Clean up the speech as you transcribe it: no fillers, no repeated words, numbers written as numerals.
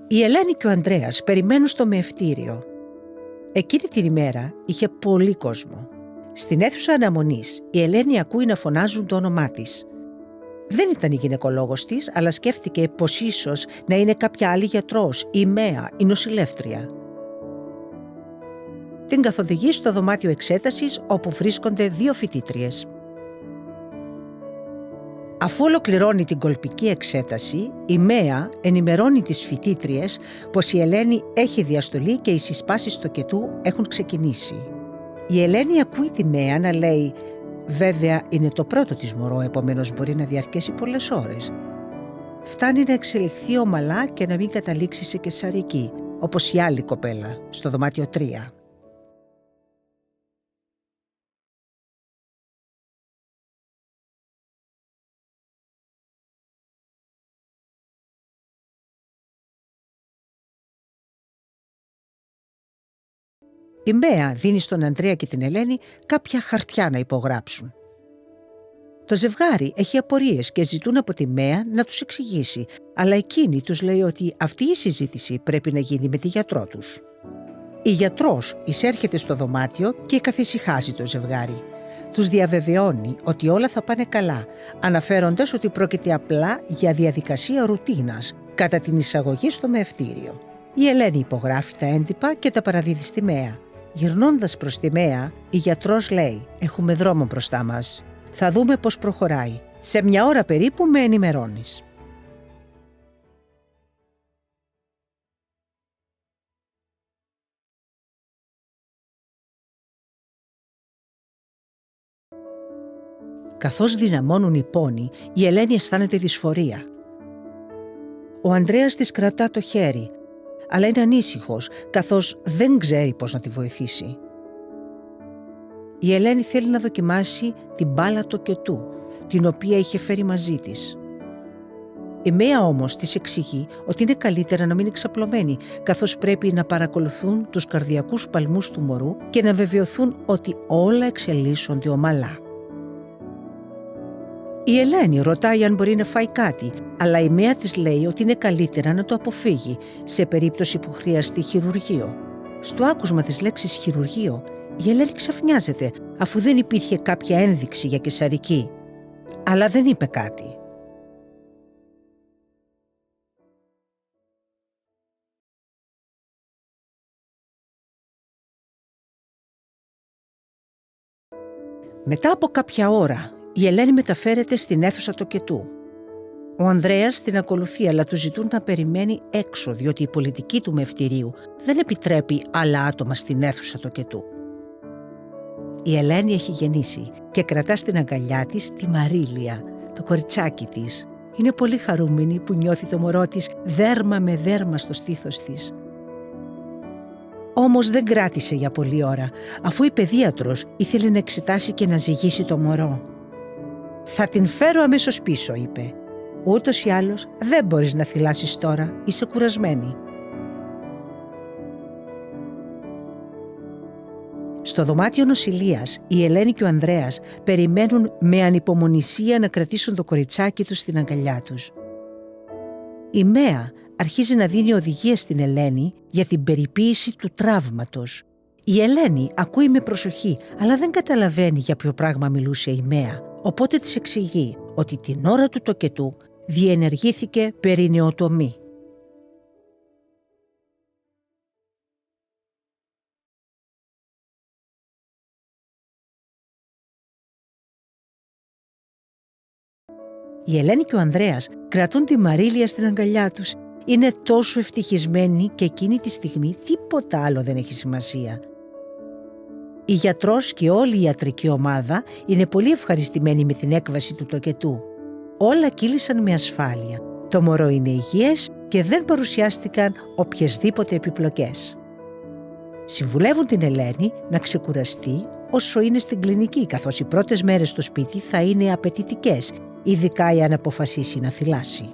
Η Ελένη και ο Ανδρέας περιμένουν στο μεευτήριο. Εκείνη την ημέρα είχε πολύ κόσμο. Στην αίθουσα αναμονής η Ελένη ακούει να φωνάζουν το όνομά της. Δεν ήταν η γυναικολόγος της, αλλά σκέφτηκε πως ίσως να είναι κάποια άλλη γιατρός, η Μαία, η νοσηλεύτρια. Την καθοδηγεί στο δωμάτιο εξέτασης όπου βρίσκονται 2 φοιτήτριες. Αφού ολοκληρώνει την κολπική εξέταση, η Μαία ενημερώνει τις φοιτήτριες πως η Ελένη έχει διαστολή και οι συσπάσεις τοκετού έχουν ξεκινήσει. Η Ελένη ακούει τη Μαία να λέει «Βέβαια είναι το πρώτο της μωρό, επομένως μπορεί να διαρκέσει πολλές ώρες». Φτάνει να εξελιχθεί ομαλά και να μην καταλήξει σε καισαρική, όπως η άλλη κοπέλα, στο δωμάτιο 3. Η Μαία δίνει στον Ανδρέα και την Ελένη κάποια χαρτιά να υπογράψουν. Το ζευγάρι έχει απορίες και ζητούν από τη Μαία να τους εξηγήσει, αλλά εκείνη τους λέει ότι αυτή η συζήτηση πρέπει να γίνει με τη γιατρό τους. Η γιατρός εισέρχεται στο δωμάτιο και καθησυχάζει το ζευγάρι. Τους διαβεβαιώνει ότι όλα θα πάνε καλά, αναφέροντας ότι πρόκειται απλά για διαδικασία ρουτίνας κατά την εισαγωγή στο μεευτήριο. Η Ελένη υπογράφει τα έντυπα και τα παραδίδει στη Μαία. Γυρνώντας προς τη Μαία, η γιατρός λέει «Έχουμε δρόμο μπροστά μας. Θα δούμε πώς προχωράει. Σε 1 ώρα περίπου με ενημερώνεις». Καθώς δυναμώνουν οι πόνοι, η Ελένη αισθάνεται δυσφορία. Ο Ανδρέας της κρατά το χέρι, αλλά είναι ανήσυχος, καθώς δεν ξέρει πώς να τη βοηθήσει. Η Ελένη θέλει να δοκιμάσει την μπάλα τοκετού, την οποία είχε φέρει μαζί της. Η Μαία όμως της εξηγεί ότι είναι καλύτερα να μην εξαπλωμένη, καθώς πρέπει να παρακολουθούν τους καρδιακούς παλμούς του μωρού και να βεβαιωθούν ότι όλα εξελίσσονται ομαλά. Η Ελένη ρωτάει αν μπορεί να φάει κάτι, αλλά η Μαία της λέει ότι είναι καλύτερα να το αποφύγει σε περίπτωση που χρειαστεί χειρουργείο. Στο άκουσμα της λέξης χειρουργείο, η Ελένη ξαφνιάζεται αφού δεν υπήρχε κάποια ένδειξη για καισαρική, αλλά δεν είπε κάτι. Μετά από κάποια ώρα, η Ελένη μεταφέρεται στην αίθουσα τοκετού. Ο Ανδρέας την ακολουθεί, αλλά του ζητούν να περιμένει έξω, διότι η πολιτική του μευτηρίου δεν επιτρέπει άλλα άτομα στην αίθουσα τοκετού. Η Ελένη έχει γεννήσει και κρατά στην αγκαλιά της τη Μαρίλια, το κοριτσάκι της. Είναι πολύ χαρούμενη που νιώθει το μωρό της δέρμα με δέρμα στο στήθος της. Όμως δεν κράτησε για πολλή ώρα, αφού η παιδίατρος ήθελε να εξετάσει και να ζυγίσει το μωρό. «Θα την φέρω αμέσως πίσω», είπε. «Ούτως ή άλλως δεν μπορείς να θυλάσεις τώρα, είσαι κουρασμένη». Στο δωμάτιο νοσηλείας, η Ελένη και ο Ανδρέας περιμένουν με ανυπομονησία να κρατήσουν το κοριτσάκι τους στην αγκαλιά τους. Η Μαία αρχίζει να δίνει οδηγίες στην Ελένη για την περιποίηση του τραύματος. Η Ελένη ακούει με προσοχή, αλλά δεν καταλαβαίνει για ποιο πράγμα μιλούσε η Μαία, οπότε της εξηγεί ότι την ώρα του τοκετού διενεργήθηκε περινεοτομή. Η Ελένη και ο Ανδρέας κρατούν τη Μαρίλια στην αγκαλιά τους. Είναι τόσο ευτυχισμένοι και εκείνη τη στιγμή τίποτα άλλο δεν έχει σημασία. Η γιατρός και όλη η ιατρική ομάδα είναι πολύ ευχαριστημένοι με την έκβαση του τοκετού. Όλα κύλησαν με ασφάλεια. Το μωρό είναι υγιές και δεν παρουσιάστηκαν οποιασδήποτε επιπλοκές. Συμβουλεύουν την Ελένη να ξεκουραστεί όσο είναι στην κλινική, καθώς οι πρώτες μέρες στο σπίτι θα είναι απαιτητικές, ειδικά εάν αποφασίσει να θυλάσει.